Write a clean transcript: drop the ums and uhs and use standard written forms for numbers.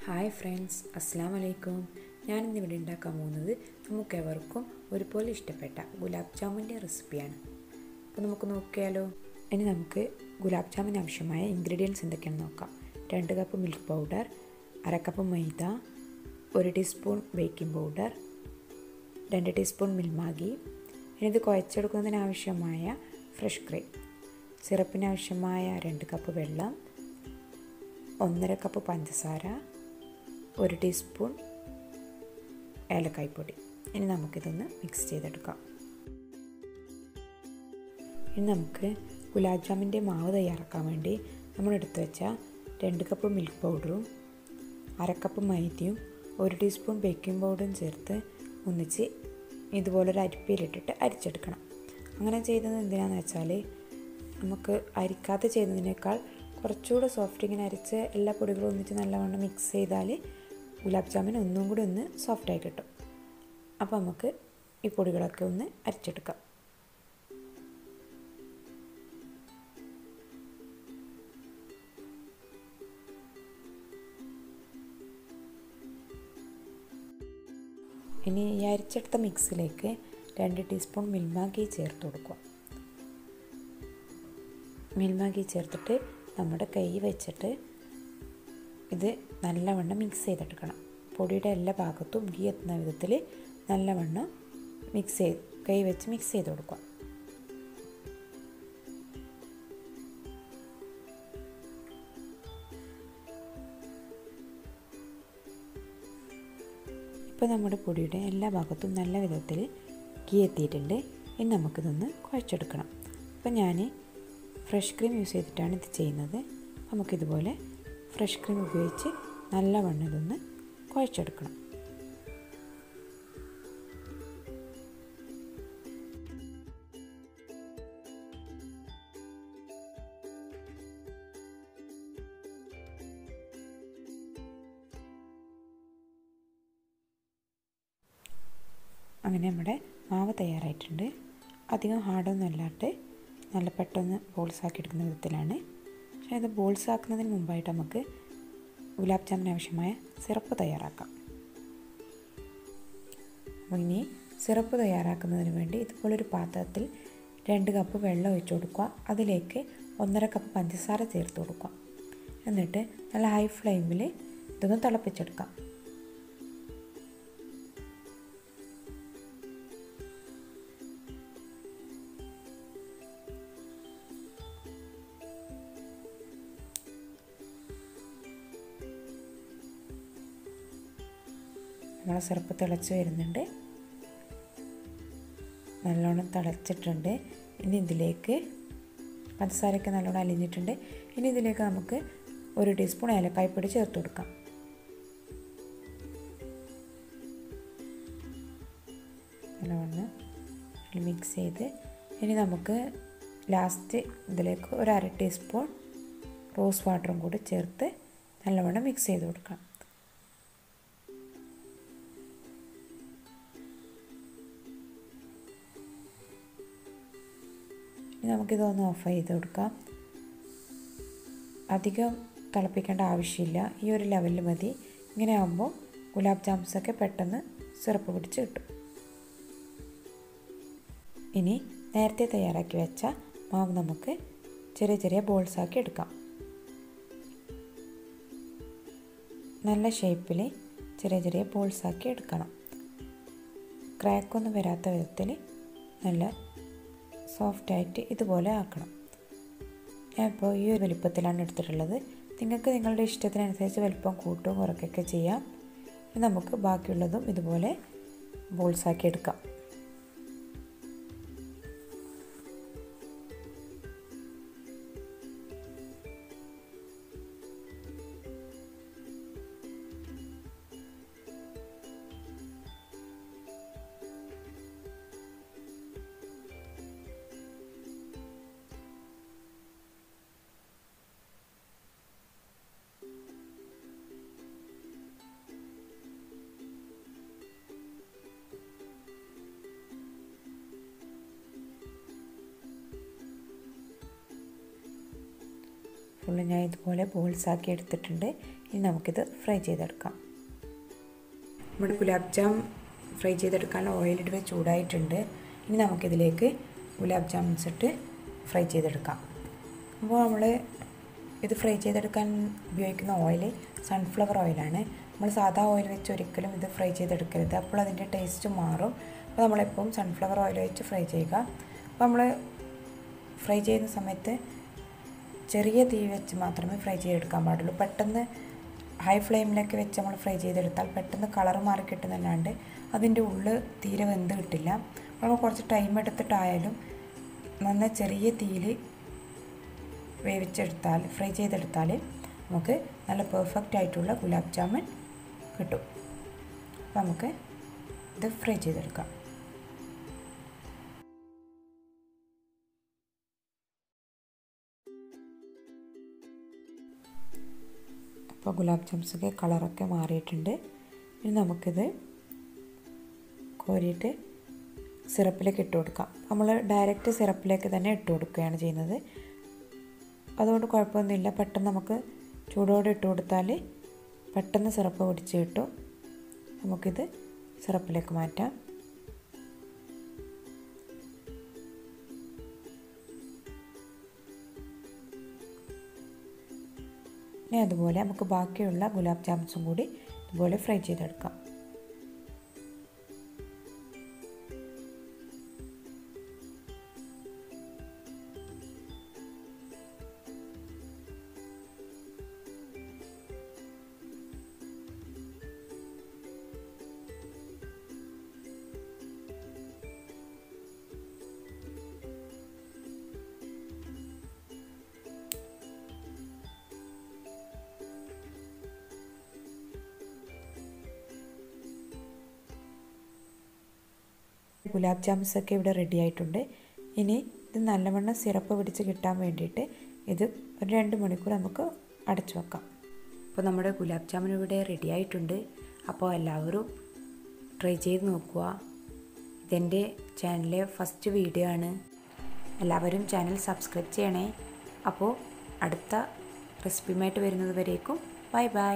Hi friends, അസ്സാം വലൈക്കും. ഞാനിന്നിവിടെ ഉണ്ടാക്കാൻ പോകുന്നത് നമുക്കെവർക്കും ഒരുപോലെ ഇഷ്ടപ്പെട്ട ഗുലാബ് ജാമുൻ്റെ റെസിപ്പിയാണ്. അപ്പോൾ നമുക്ക് നോക്കിയാലോ. ഇനി നമുക്ക് ഗുലാബ് ജാമുന് ആവശ്യമായ ഇൻഗ്രീഡിയൻസ് എന്തൊക്കെയാണെന്ന് നോക്കാം. 2 കപ്പ് മിൽക്ക് പൗഡർ, 1/2 കപ്പ് മൈദ, 1 ടീസ്പൂൺ ബേക്കിംഗ് പൗഡർ, 2 ടീസ്പൂൺ മിൽമാഗി. ഇനി ഇത് കുഴച്ചെടുക്കുന്നതിനാവശ്യമായ ഫ്രഷ് ക്രീം, സിറപ്പിനാവശ്യമായ 2 കപ്പ് വെള്ളം, 1/2 കപ്പ് പഞ്ചസാര, 1 ടീസ്പൂൺ ഏലക്കായ്പ്പൊടി. ഇനി നമുക്കിതൊന്ന് മിക്സ് ചെയ്തെടുക്കാം. ഇനി നമുക്ക് ഗുലാബ് ജാമിൻ്റെ മാവ് തയ്യാറാക്കാൻ വേണ്ടി നമ്മൾ എടുത്തു വെച്ച 2 കപ്പ് മിൽക്ക് പൗഡറും 1/2 കപ്പ് മൈദയും 1 ടീസ്പൂൺ ബേക്കിംഗ് പൗഡറും ചേർത്ത് ഒന്നിച്ച് ഇതുപോലൊരു അരിപ്പയിലിട്ടിട്ട് അരിച്ചെടുക്കണം. അങ്ങനെ ചെയ്യുന്നത് എന്തിനാണെന്ന് വെച്ചാൽ നമുക്ക് അരിക്കാതെ ചെയ്യുന്നതിനേക്കാൾ കുറച്ചുകൂടെ സോഫ്റ്റ് ഇങ്ങനെ അരിച്ച് എല്ലാ പൊടികളും ഒന്നിച്ച് നല്ലവണ്ണം മിക്സ് ചെയ്താൽ ഗുലാബ് ജാമുൻ ഒന്നും കൂടി ഒന്ന് സോഫ്റ്റായി കിട്ടും. അപ്പോൾ നമുക്ക് ഈ പൊടികളൊക്കെ ഒന്ന് അരിച്ചെടുക്കാം. ഇനി ഈ അരിച്ചെടുത്ത മിക്സിലേക്ക് 2 ടീസ്പൂൺ മിൽമാഗി ചേർത്ത് കൊടുക്കുക. മിൽമാഗി ചേർത്തിട്ട് നമ്മുടെ കൈ വെച്ചിട്ട് ഇത് നല്ലവണ്ണം മിക്സ് ചെയ്തെടുക്കണം. പൊടിയുടെ എല്ലാ ഭാഗത്തും ഗീ എത്തുന്ന വിധത്തിൽ നല്ലവണ്ണം കൈ വെച്ച് മിക്സ് ചെയ്ത് കൊടുക്കുക. ഇപ്പോൾ നമ്മുടെ പൊടിയുടെ എല്ലാ ഭാഗത്തും നല്ല വിധത്തിൽ ഗീ എത്തിയിട്ടുണ്ട്. ഇനി നമുക്കിതൊന്ന് കുഴച്ചെടുക്കണം. അപ്പോൾ ഞാൻ ഫ്രഷ് ക്രീം യൂസ് ചെയ്തിട്ടാണ് ഇത് ചെയ്യുന്നത്. നമുക്കിതുപോലെ ഫ്രഷ് ക്രീം ഉപയോഗിച്ച് നല്ലവണ്ണം ഇതൊന്ന് കുഴച്ചെടുക്കണം. അങ്ങനെ നമ്മുടെ മാവ് തയ്യാറായിട്ടുണ്ട്. അധികം ഹാർഡൊന്നും അല്ലാണ്ട് നല്ല പെട്ടെന്ന് ബോൾസ് ആക്കി എടുക്കുന്ന വിധത്തിലാണ്. പക്ഷേ ഇത് ബോൾസ് ആക്കുന്നതിന് മുമ്പായിട്ട് നമുക്ക് ഗുലാബ് ജാമുന് ആവശ്യമായ സിറപ്പ് തയ്യാറാക്കാം. അപ്പോൾ ഇനി സിറപ്പ് തയ്യാറാക്കുന്നതിന് വേണ്ടി ഇതുപോലൊരു പാത്രത്തിൽ 2 കപ്പ് വെള്ളം ഒഴിച്ച് കൊടുക്കുക. അതിലേക്ക് 1/2 കപ്പ് പഞ്ചസാര ചേർത്ത് കൊടുക്കുക. എന്നിട്ട് നല്ല ഹൈ ഫ്ലെയിമിൽ ഇതൊന്ന് തിളപ്പിച്ചെടുക്കാം. നമ്മളെ സിറപ്പ് തിളച്ച് വരുന്നുണ്ട്, നല്ലോണം തിളച്ചിട്ടുണ്ട്. ഇനി ഇതിലേക്ക് പഞ്ചസാരയൊക്കെ നല്ലോണം അലിഞ്ഞിട്ടുണ്ട്. ഇനി ഇതിലേക്ക് നമുക്ക് 1 ടീസ്പൂൺ ഏലക്കായ്പ്പൊടി ചേർത്ത് കൊടുക്കാം. നല്ലോണം മിക്സ് ചെയ്ത് ഇനി നമുക്ക് ലാസ്റ്റ് ഇതിലേക്ക് 1/2 ടീസ്പൂൺ റോസ് വാട്ടറും കൂടി ചേർത്ത് നല്ലവണ്ണം മിക്സ് ചെയ്ത് കൊടുക്കാം. നമുക്കിതൊന്ന് ഓഫ് ചെയ്ത് കൊടുക്കാം. അധികം തിളപ്പിക്കേണ്ട ആവശ്യമില്ല, ഈ ഒരു ലെവലിൽ മതി. ഇങ്ങനെ ആകുമ്പോൾ ഗുലാബ് ജാമുൻസൊക്കെ പെട്ടെന്ന് സിറപ്പ് പിടിച്ച് കിട്ടും. ഇനി നേരത്തെ തയ്യാറാക്കി വെച്ച മാവ് നമുക്ക് ചെറിയ ചെറിയ ബോൾസാക്കി എടുക്കാം. നല്ല ഷേപ്പിൽ ചെറിയ ചെറിയ ബോൾസാക്കി എടുക്കണം. ക്രാക്കൊന്നും വരാത്ത വിധത്തിൽ നല്ല സോഫ്റ്റായിട്ട് ഇതുപോലെ ആക്കണം. ഞാനിപ്പോൾ ഈ ഒരു വലിപ്പത്തിലാണ് എടുത്തിട്ടുള്ളത്. നിങ്ങൾക്ക് നിങ്ങളുടെ ഇഷ്ടത്തിനനുസരിച്ച് വലിപ്പം കൂട്ടുകയും കുറയ്ക്കുകയൊക്കെ ചെയ്യാം. നമുക്ക് ബാക്കിയുള്ളതും ഇതുപോലെ ബോൾസാക്കി എടുക്കാം. ഫുള്ള് ഞാൻ ഇതുപോലെ ബോൾസാക്കി എടുത്തിട്ടുണ്ട്. ഇനി നമുക്കിത് ഫ്രൈ ചെയ്തെടുക്കാം. നമ്മുടെ ഗുലാബ് ജാം ഫ്രൈ ചെയ്തെടുക്കാനുള്ള ഓയിലിട്ട് ചൂടായിട്ടുണ്ട്. ഇനി നമുക്കിതിലേക്ക് ഗുലാബ് ജാമുൻസ് ഇട്ട് ഫ്രൈ ചെയ്തെടുക്കാം. അപ്പോൾ നമ്മൾ ഇത് ഫ്രൈ ചെയ്തെടുക്കാൻ ഉപയോഗിക്കുന്ന ഓയിൽ സൺഫ്ലവർ ഓയിലാണ്. നമ്മൾ സാധാ ഓയിൽ വെച്ച് ഒരിക്കലും ഇത് ഫ്രൈ ചെയ്തെടുക്കരുത്, അപ്പോൾ അതിൻ്റെ ടേസ്റ്റ് മാറും. അപ്പോൾ നമ്മളെപ്പോഴും സൺഫ്ലവർ ഓയിൽ വെച്ച് ഫ്രൈ ചെയ്യുക. അപ്പോൾ നമ്മൾ ഫ്രൈ ചെയ്യുന്ന സമയത്ത് ചെറിയ തീ വെച്ച് മാത്രമേ ഫ്രൈ ചെയ്തെടുക്കാൻ പാടുള്ളൂ. പെട്ടെന്ന് ഹൈ ഫ്ലെയിമിലേക്ക് വെച്ച് നമ്മൾ ഫ്രൈ ചെയ്തെടുത്താൽ പെട്ടെന്ന് കളർ മാറി കിട്ടുന്നല്ലാണ്ട് അതിൻ്റെ ഉള്ളിൽ തീരെ വെന്ത് കിട്ടില്ല. നമ്മൾ കുറച്ച് ടൈം എടുത്തിട്ടായാലും നന്നായി ചെറിയ തീയിൽ വേവിച്ചെടുത്താൽ ഫ്രൈ ചെയ്തെടുത്താൽ നമുക്ക് നല്ല പെർഫെക്റ്റ് ആയിട്ടുള്ള ഗുലാബ് ജാമുൻ കിട്ടും. അപ്പോൾ നമുക്ക് ഇത് ഫ്രൈ ചെയ്തെടുക്കാം. അപ്പോൾ ഗുലാബ് ജാംസൊക്കെ കളറൊക്കെ മാറിയിട്ടുണ്ട്. ഇനി നമുക്കിത് കോരിയിട്ട് സിറപ്പിലേക്ക് ഇട്ട് കൊടുക്കാം. നമ്മൾ ഡയറക്റ്റ് സിറപ്പിലേക്ക് തന്നെ ഇട്ട് കൊടുക്കുകയാണ് ചെയ്യുന്നത്. അതുകൊണ്ട് കുഴപ്പമൊന്നുമില്ല. പെട്ടെന്ന് നമുക്ക് ചൂടോടെ ഇട്ട് കൊടുത്താൽ പെട്ടെന്ന് സിറപ്പ് പിടിച്ച് കിട്ടും. നമുക്കിത് സിറപ്പിലേക്ക് മാറ്റാം. ഇനി അതുപോലെ നമുക്ക് ബാക്കിയുള്ള ഗുലാബ് ജാമുൻസും കൂടി ഇതുപോലെ ഫ്രൈ ചെയ്തെടുക്കാം. ഗുലാബ് ജാമുൻസൊക്കെ ഇവിടെ റെഡി ആയിട്ടുണ്ട്. ഇനി ഇത് നല്ലവണ്ണം സിറപ്പ് പിടിച്ച് കിട്ടാൻ വേണ്ടിയിട്ട് ഇത് ഒരു 2 മണിക്കൂർ നമുക്ക് അടച്ചു വെക്കാം. അപ്പോൾ നമ്മുടെ ഗുലാബ് ജാമുൻ ഇവിടെ റെഡി ആയിട്ടുണ്ട്. അപ്പോൾ എല്ലാവരും ട്രൈ ചെയ്ത് നോക്കുക. ഇതെൻ്റെ ചാനലിലെ ഫസ്റ്റ് വീഡിയോ ആണ്. എല്ലാവരും ചാനൽ സബ്സ്ക്രൈബ് ചെയ്യണേ. അപ്പോൾ അടുത്ത റെസിപ്പിയുമായിട്ട് വരുന്നത് വരേക്കും ബൈ ബൈ.